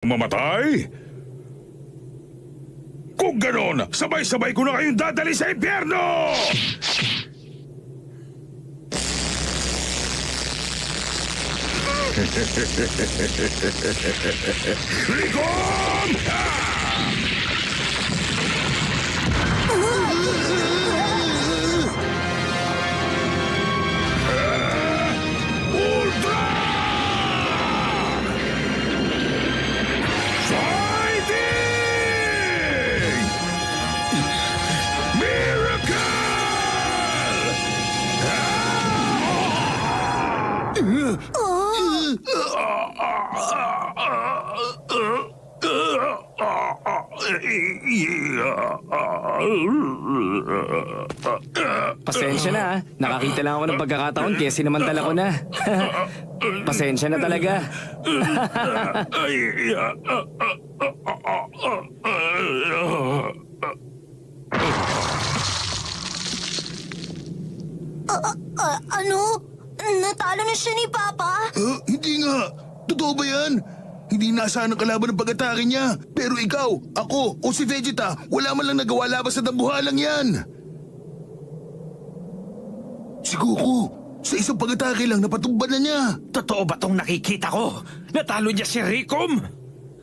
Mamatay? Kung ganon, sabay-sabay ko na kayong dadali sa impyerno! Rikom! Ultra! Fighting! Pasensya na, nakakita lang ako ng pagkakataon kaya sinamantala ko na. Pasensya na talaga. Ano? Natalo na siya ni Papa? Hindi nga. Totoo ba yan? Hindi nasaan ang kalaban ng pag-atake niya. Pero ikaw, ako, o si Vegeta, wala man lang nagawa labas sa dambuhalang yan. Si Goku, sa isang pag-atake lang napatumba na niya. Totoo ba tong nakikita ko? Natalo niya si Rikom?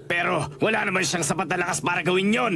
Pero wala naman siyang sapat na lakas para gawin yon.